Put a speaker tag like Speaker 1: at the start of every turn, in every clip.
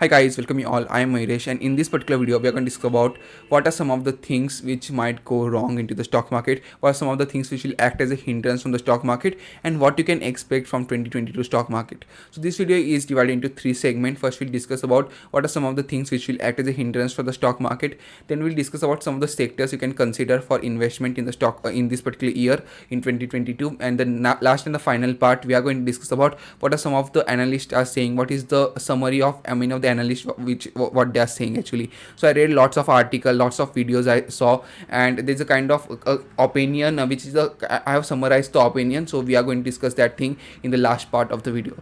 Speaker 1: Hi guys, welcome you all. I am Mayresh, and in this particular video we are going to discuss about what are some of the things which might go wrong into the stock market, what are some of the things which will act as a hindrance from the stock market, and what you can expect from 2022 stock market. So this video is divided into three segments. First we'll discuss about what are some of the things which will act as a hindrance for the stock market. Then we'll discuss about some of the sectors you can consider for investment in the stock in this particular year in 2022. And then last and the final part we are going to discuss about what are some of the analysts are saying, what is the summary of of the analysts which what they are saying actually. So I read lots of articles, lots of videos I saw, and there's a kind of opinion which is I have summarized the opinion. So we are going to discuss that thing in the last part of the video.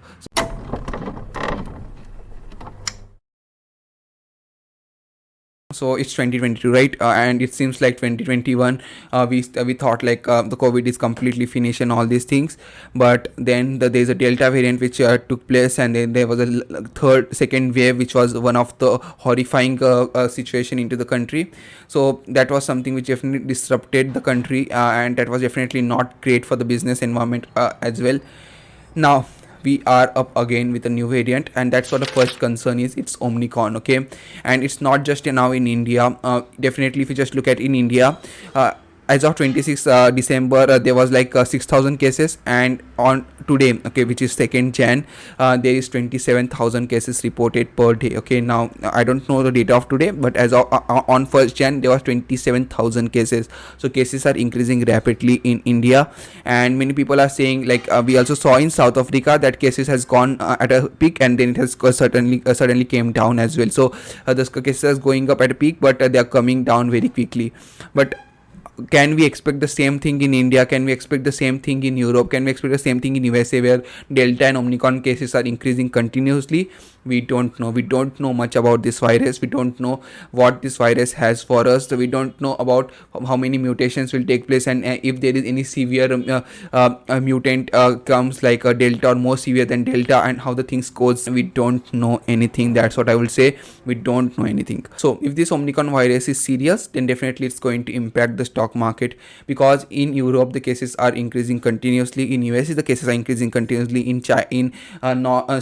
Speaker 1: So it's 2022, right? And it seems like 2021 we thought like the COVID is completely finished and all these things, but then there's a Delta variant which took place, and then there was a second wave which was one of the horrifying situation into the country. So that was something which definitely disrupted the country, and that was definitely not great for the business environment as well. Now we are up again with a new variant, and that's what the first concern is. It's Omicron, okay? And it's not just now in India. Definitely if you just look at in India, as of 26 December there was like 6,000 cases, and on today, okay, which is 2nd Jan, there is 27,000 cases reported per day. Okay, now I don't know the data of today, but as of on 1st Jan there was 27,000 cases. So cases are increasing rapidly in India, and many people are saying like we also saw in South Africa that cases has gone at a peak, and then it has suddenly came down as well. So the cases are going up at a peak, but they are coming down very quickly. But can we expect the same thing in India? Can we expect the same thing in Europe? Can we expect the same thing in USA, where Delta and Omicron cases are increasing continuously? We don't know. We don't know much about this virus. We don't know what this virus has for us. So we don't know about how many mutations will take place, and if there is any severe mutant comes like a Delta or more severe than Delta, and how the things goes. We don't know anything. That's what I will say. We don't know anything. So if this Omicron virus is serious, then definitely it's going to impact the stock market, because in Europe the cases are increasing continuously, in US the cases are increasing continuously, in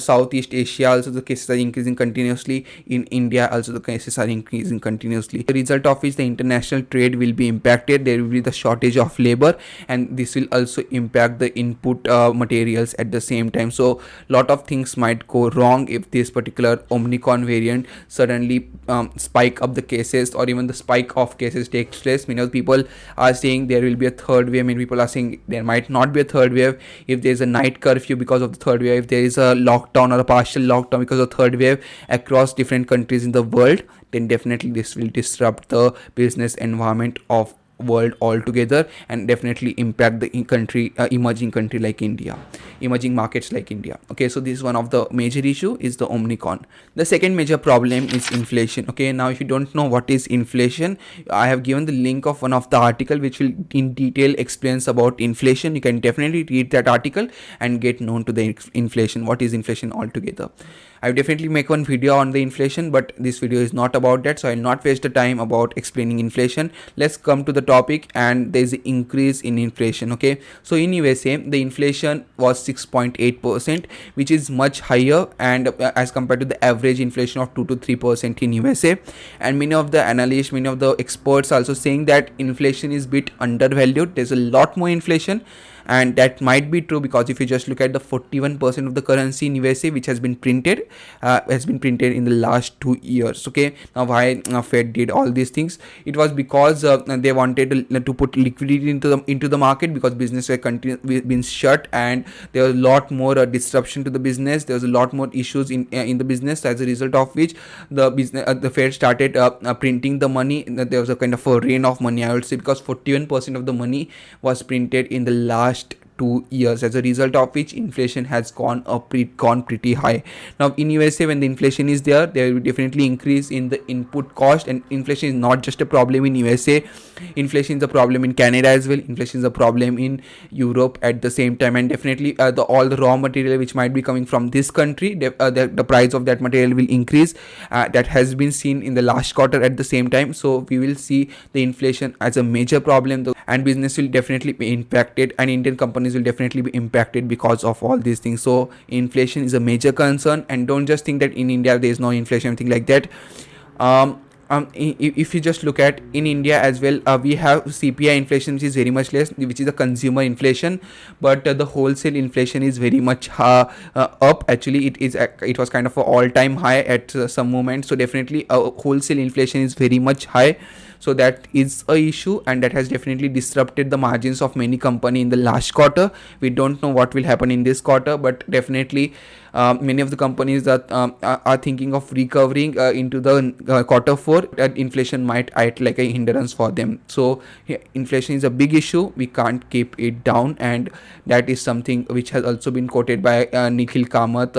Speaker 1: Southeast Asia also the cases are increasing continuously, in India also the cases are increasing continuously. The result of which the international trade will be impacted. There will be the shortage of labor, and this will also impact the input materials at the same time. So lot of things might go wrong if this particular Omicron variant suddenly spike up the cases, or even the spike of cases takes place. Many of the people are saying there will be a third wave. Many people are saying there might not be a third wave. If there is a night curfew because of the third wave, if there is a lockdown or a partial lockdown because of the third wave across different countries in the world, then definitely this will disrupt the business environment of world altogether, and definitely impact the emerging country like India, emerging markets like India. Okay, so this is one of the major issue is the Omicron. The second major problem is inflation. Okay, now if you don't know what is inflation, I have given the link of one of the article which will in detail explains about inflation. You can definitely read that article and get known to the inflation, what is inflation altogether. I will definitely make one video on the inflation, but this video is not about that, so I will not waste the time about explaining inflation. Let's come to the topic. And there is an increase in inflation. Okay, so in USA the inflation was 6.8%, which is much higher, and as compared to the average inflation of 2 to 3% in USA. And many of the analysts, many of the experts also saying that inflation is bit undervalued. There's a lot more inflation, and that might be true, because if you just look at the 41% of the currency in USA which has been printed in the last 2 years. Okay, now why Fed did all these things? It was because they wanted to put liquidity into the market, because business were been shut, and there was a lot more disruption to the business. There was a lot more issues in the business, as a result of which the Fed started printing the money. There was a kind of a rain of money, I would say, because 41% of the money was printed in the last 2 years, as a result of which inflation has gone pretty high. Now in USA, when the inflation is there will be definitely increase in the input cost, and inflation is not just a problem in USA. Inflation is a problem in Canada as well. Inflation is a problem in Europe at the same time, and definitely all the raw material which might be coming from this country, the price of that material will increase. That has been seen in the last quarter at the same time. So we will see the inflation as a major problem, and business will definitely be impacted, and Indian companies companies will definitely be impacted because of all these things. So inflation is a major concern, and don't just think that in India there is no inflation, anything like that. um, if you just look at in India as well, we have CPI inflation, which is very much less, which is the consumer inflation, but the wholesale inflation is very much up. Actually, it was kind of an all-time high at some moment. So definitely, wholesale inflation is very much high. So that is a issue, and that has definitely disrupted the margins of many company in the last quarter. We don't know what will happen in this quarter, but definitely many of the companies that are thinking of recovering into the quarter 4. That inflation might act like a hindrance for them. So inflation is a big issue. We can't keep it down, and that is something which has also been quoted by Nikhil Kamath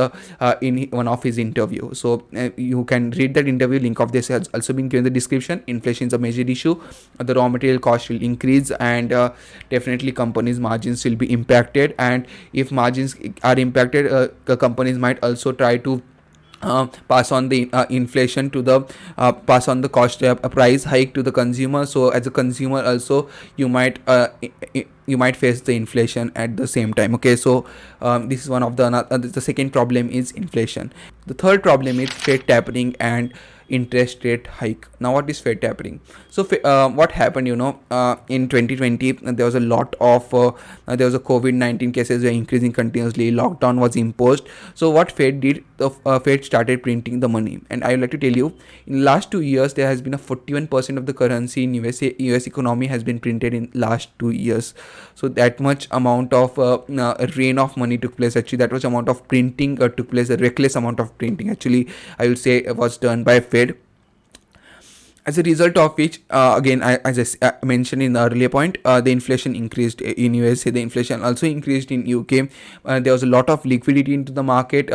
Speaker 1: in one of his interview. So you can read that interview. Link of this has also been given in the description. Inflation is a major issue. The raw material cost will increase, and definitely companies' margins will be impacted. And if margins are impacted, the companies might also try to pass on the inflation to the pass on the cost price hike to the consumer. So as a consumer also, you might face the inflation at the same time. Okay, so this is one of the second problem is inflation. The third problem is Fed tapering and interest rate hike. Now, what is Fed tapering? So what happened, in 2020, there was a lot of there was a COVID-19 cases were increasing continuously. Lockdown was imposed. So what Fed did, the Fed started printing the money. And I would like to tell you, in last 2 years, there has been a 41% of the currency in US economy has been printed in last 2 years. So that much amount of rain of money took place. Actually, that much amount of printing took place. A reckless amount of printing, actually, I will say, was done by Fed. As a result of which, again, as I mentioned in the earlier point, the inflation increased in USA. The inflation also increased in UK. There was a lot of liquidity into the market.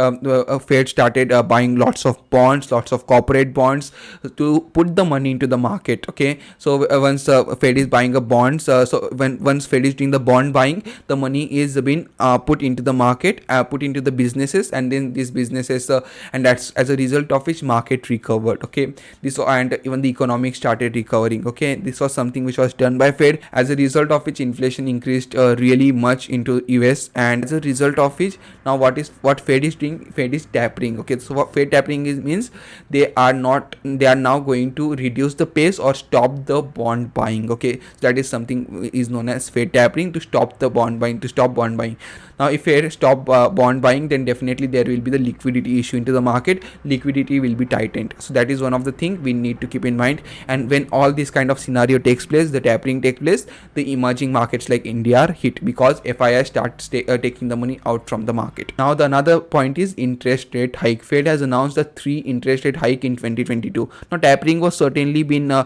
Speaker 1: Fed started buying lots of bonds, lots of corporate bonds to put the money into the market. Okay, so once Fed is buying a bonds, so once Fed is doing the bond buying, the money is being put into the market, put into the businesses, and then these businesses, and that's as a result of which market recovered. Okay, this and even the economic started recovering. Okay, this was something which was done by Fed, as a result of which inflation increased really much into US, and as a result of which now what Fed is doing, Fed is tapering. Okay, so what Fed tapering means they are now going to reduce the pace or stop the bond buying. Okay, so that is something is known as Fed tapering, to stop the bond buying, to stop bond buying. Now if Fed stop bond buying, then definitely there will be the liquidity issue into the market. Liquidity will be tightened. So that is one of the things we need to keep in mind. And when all this kind of scenario takes place, the tapering takes place, the emerging markets like India are hit, because FII starts taking the money out from the market. Now the another point is interest rate hike. Fed has announced a 3 interest rate hike in 2022. Now tapering was certainly been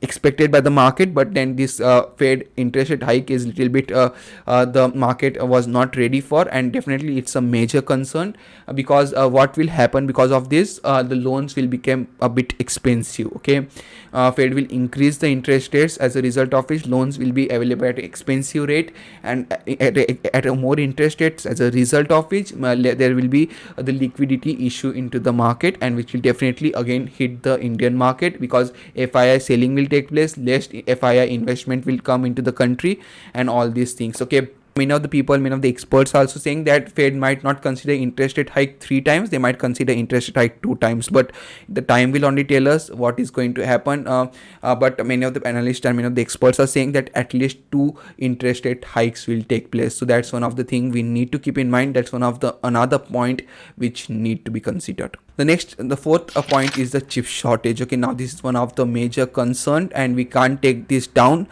Speaker 1: expected by the market, but then this Fed interest rate hike is little bit the market was not ready for, and definitely it's a major concern, because what will happen because of this, the loans will become a bit expensive. Okay, Fed will increase the interest rates, as a result of which loans will be available at expensive rate and at a more interest rates, as a result of which there will be the liquidity issue into the market, and which will definitely again hit the Indian market, because FII selling will take place, less FII investment will come into the country, and all these things. Okay, many of the experts are also saying that Fed might not consider interest rate hike 3 times, they might consider interest rate hike 2 times, but the time will only tell us what is going to happen. But many of the analysts and many of the experts are saying that at least 2 interest rate hikes will take place. So that's one of the things we need to keep in mind. That's one of the another point which need to be considered. The fourth point is the chip shortage. Okay, now this is one of the major concern, and we can't take this down.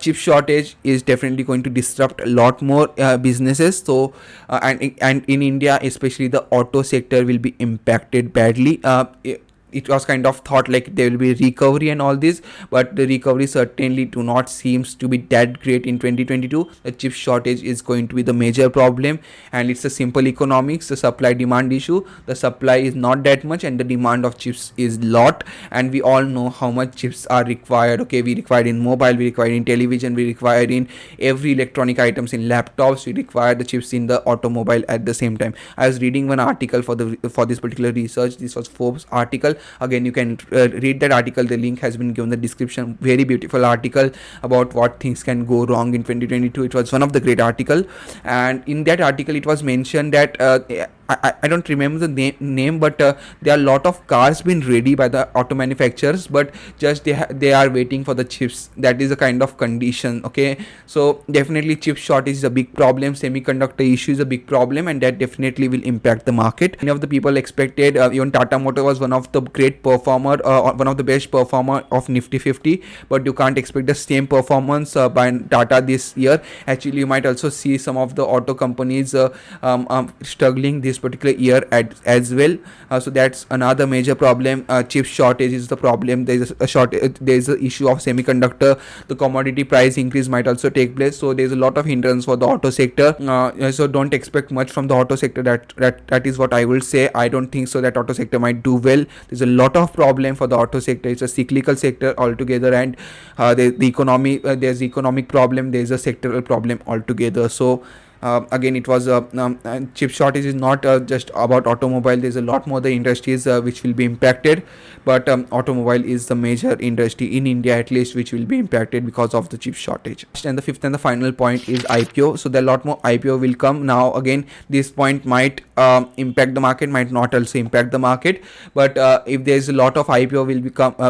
Speaker 1: Chip shortage is definitely going to disrupt a lot more businesses. So and in India, especially the auto sector will be impacted badly. It was kind of thought like there will be recovery and all this, but the recovery certainly do not seems to be that great in 2022. The chip shortage is going to be the major problem, and it's a simple economics, the supply demand issue. The supply is not that much and the demand of chips is lot, and we all know how much chips are required. Okay, we require in mobile, we require in television, we require in every electronic items, in laptops, we require the chips in the automobile at the same time. I was reading one article for this particular research. This was Forbes article. Again, you can read that article. The link has been given in the description. Very beautiful article about what things can go wrong in 2022. It was one of the great article, and in that article it was mentioned that I don't remember the name, but there are a lot of cars been ready by the auto manufacturers, but just they are waiting for the chips. That is a kind of condition. Okay, so definitely chip shortage is a big problem. Semiconductor issue is a big problem, and that definitely will impact the market. Many of the people expected, even Tata Motor was one of the great performer, one of the best performer of Nifty 50, but you can't expect the same performance by Tata this year. Actually, you might also see some of the auto companies struggling this particular year as well. So that's another major problem. Chip shortage is the problem. There's a shortage. There's an issue of semiconductor. The commodity price increase might also take place. So there's a lot of hindrance for the auto sector. So don't expect much from the auto sector. That is what I will say. I don't think so that auto sector might do well. There's a lot of problem for the auto sector. It's a cyclical sector altogether, and the economy. There's economic problem. There's a sectoral problem altogether. So again, it was chip shortage is not just about automobile. There's a lot more the industries which will be impacted, but automobile is the major industry in India, at least, which will be impacted because of the chip shortage. And the fifth and the final point is IPO. So there are a lot more IPO will come now. Again, this point might impact the market, might not also impact the market, but if there's a lot of IPO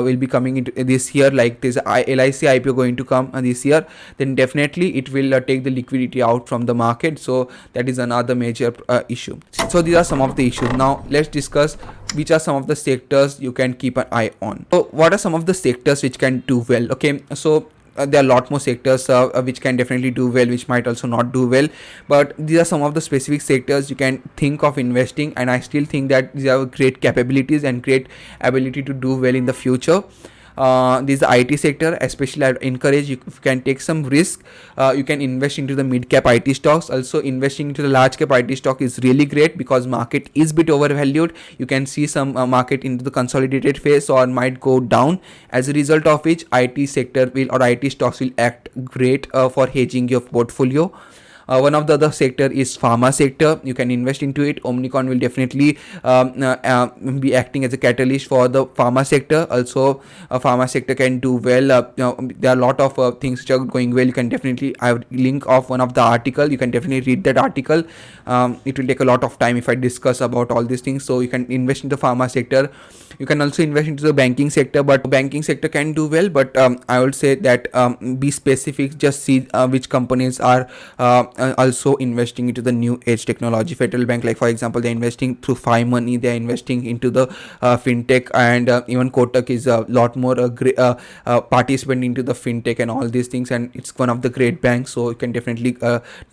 Speaker 1: will be coming into this year, like there's a LIC IPO going to come this year, then definitely it will take the liquidity out from the market. So that is another major issue. So these are some of the issues. Now let's discuss which are some of the sectors you can keep an eye on. So what are some of the sectors which can do well? Okay, so there are a lot more sectors which can definitely do well, which might also not do well, but these are some of the specific sectors you can think of investing, and I still think that these have great capabilities and great ability to do well in the future. This is the IT sector. Especially, I encourage you, if you can take some risk, you can invest into the mid cap IT stocks. Also, investing into the large cap IT stock is really great because market is bit overvalued. You can see some market into the consolidated phase or might go down, as a result of which IT sector will, or IT stocks will act great for hedging your portfolio. One of the other sector is pharma sector. You can invest into it. Omicron will definitely be acting as a catalyst for the pharma sector. Also, pharma sector can do well. There are a lot of things which are going well. You can definitely, I have link of one of the article. You can definitely read that article. It will take a lot of time if I discuss about all these things. So you can invest in the pharma sector. You can also invest into the banking sector, but banking sector can do well, but I would say that be specific. Just see which companies are also investing into the new age technology. Federal Bank, like for example, they're investing through Money. They're investing into the fintech, and even Kotak is a lot more participant into the fintech and all these things, and it's one of the great banks. So you can definitely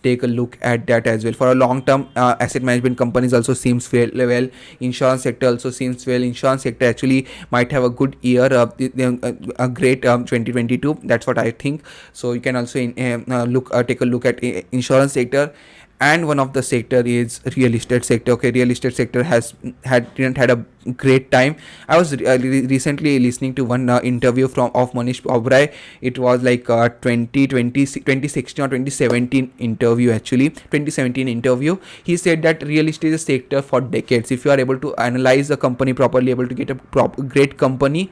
Speaker 1: take a look at that as well. For a long term, asset management companies also seems well. Insurance sector also seems well. Insurance sector actually might have a good year, a great 2022. That's what I think. So you can also take a look at insurance sector. And one of the sector is real estate sector. Okay, real estate sector didn't had a great time. I was recently listening to one interview of Manish Obrai. It was like 2016 or 2017 interview, actually 2017 interview. He said that real estate is a sector for decades. If you are able to analyze the company properly, able to get a great company,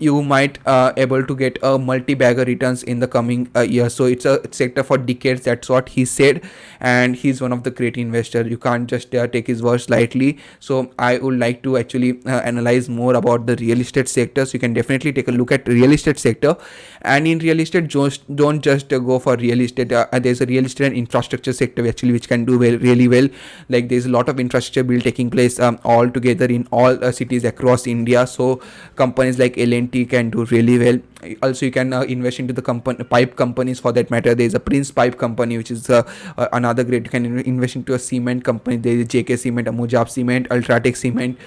Speaker 1: you might able to get a multi-bagger returns in the coming year. So it's a sector for decades. That's what he said, and he's one of the great investor. You can't just take his words lightly. So I would like to actually analyze more about the real estate sector. So you can definitely take a look at real estate sector. And in real estate, don't just go for real estate. There's a real estate and infrastructure sector actually which can do really well. Like there's a lot of infrastructure build taking place all together in all cities across India. So companies like L&T can do really well. Also, you can invest into the pipe companies, for that matter. There is a Prince Pipe company, which is another great. You can invest into a cement company. There is JK Cement, Mujab Cement, Ultratech Cement.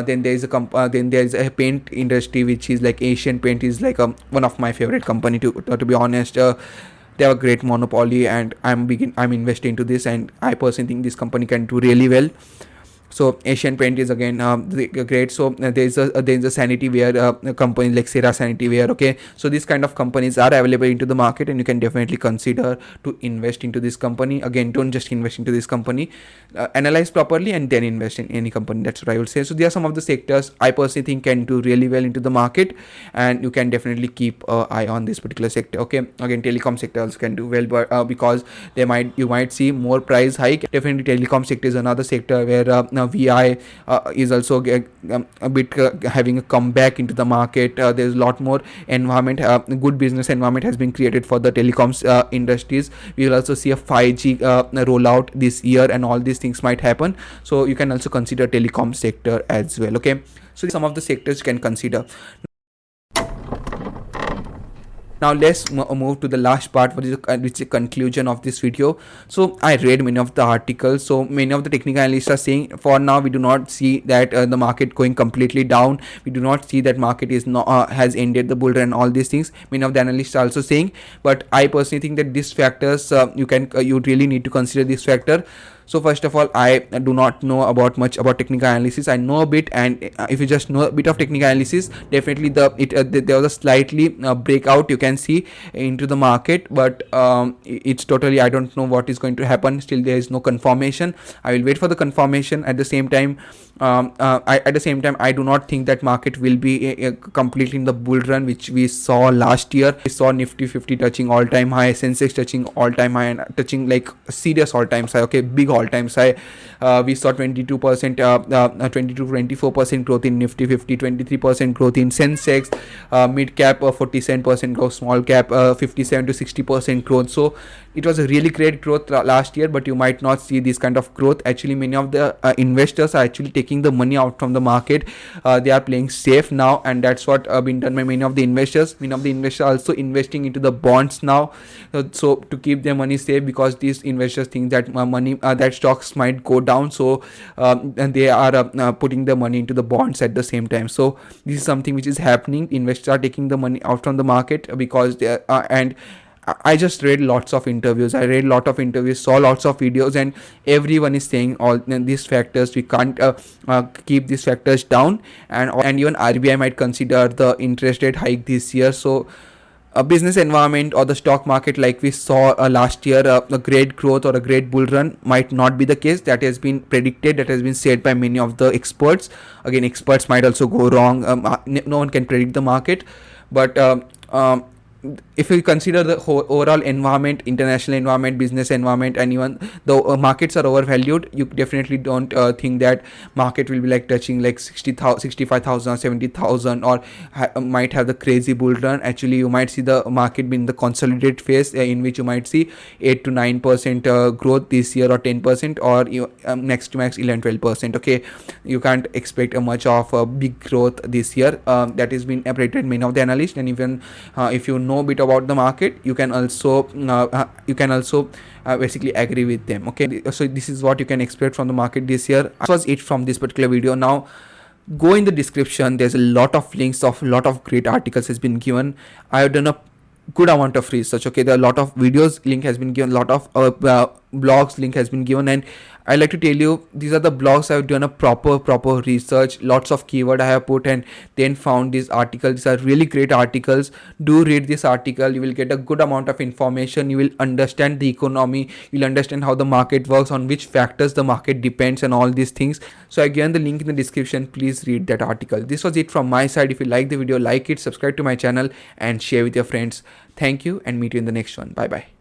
Speaker 1: Then there is a paint industry, which is like Asian Paint is like one of my favorite company to be honest. They have a great monopoly, and I'm investing into this, and I personally think this company can do really well. So Asian Paint is again great. So there's a sanity wear company like Sera Sanity Wear. Okay, so these kind of companies are available into the market, and you can definitely consider to invest into this company. Again, don't just invest into this company, analyze properly and then invest in any company. That's what I would say. So there are some of the sectors I personally think can do really well into the market, and you can definitely keep an eye on this particular sector. Okay, again, telecom sector also can do well, but because you might see more price hike. Definitely telecom sector is another sector where now VI is also a bit having a comeback into the market. There's a lot more environment, good business environment has been created for the telecoms industries. We will also see a 5G rollout this year, and all these things might happen. So you can also consider telecom sector as well. Okay, so some of the sectors you can consider. Now let's move to the last part, which is the conclusion of this video. So I read many of the articles. So many of the technical analysts are saying for now we do not see that the market going completely down. We do not see that market is not has ended the bull run and all these things. Many of the analysts are also saying, but I personally think that these factors you really need to consider this factor. So first of all, I do not know much about technical analysis. I know a bit, and if you just know a bit of technical analysis, definitely there was a slightly breakout you can see into the market, but it's totally, I don't know what is going to happen. Still, there is no confirmation. I will wait for the confirmation. At the same time, I do not think that market will be completely in the bull run which we saw last year. We saw Nifty 50 touching all-time high, Sensex touching all-time high, and touching like serious all-time high. Okay, big all-time high. We saw 22%, 22-24% growth in Nifty 50, 23% growth in Sensex, mid cap 47% growth, small cap 57 to 60% growth. So it was a really great growth last year, but you might not see this kind of growth. Actually, many of the investors are actually taking the money out from the market. They are playing safe now, and that's what been done by many of the investors. Many of the investors are also investing into the bonds now, so to keep their money safe, because these investors think that that stocks might go down. So and they are putting the money into the bonds at the same time. So this is something which is happening. Investors are taking the money out from the market because they are, and I just read lots of interviews. I read lot of interviews, saw lots of videos, and everyone is saying all these factors. We can't keep these factors down, and even RBI might consider the interest rate hike this year. So a business environment or the stock market like we saw last year, a great growth or a great bull run might not be the case. That has been predicted, that has been said by many of the experts. Again, experts might also go wrong. No one can predict the market, but if you consider the whole overall environment, international environment, business environment, and even the markets are overvalued, you definitely don't think that market will be like touching like 60,000, 65,000 or 70,000, or might have the crazy bull run. Actually, you might see the market be in the consolidated phase, in which you might see 8 to 9% growth this year, or 10%, or next to max 11-12%. Okay, you can't expect much of a big growth this year. That has been predicted many of the analysts, and even if you know a bit about the market, you can also basically agree with them. Okay, so this is what you can expect from the market this year. That was it from this particular video. Now go in the description, there's a lot of links of lot of great articles has been given. I have done a good amount of research. Okay, there are a lot of videos link has been given, a lot of blogs link has been given, and I like to tell you, these are the blogs I've done a proper research, lots of keyword I have put, and then found these articles. These are really great articles. Do read this article. You will get a good amount of information. You will understand the economy. You'll understand how the market works, on which factors the market depends, and all these things. So again, the link in the description, please read that article. This was it from my side. If you like the video, like it, subscribe to my channel, and share with your friends. Thank you, and meet you in the next one. Bye bye.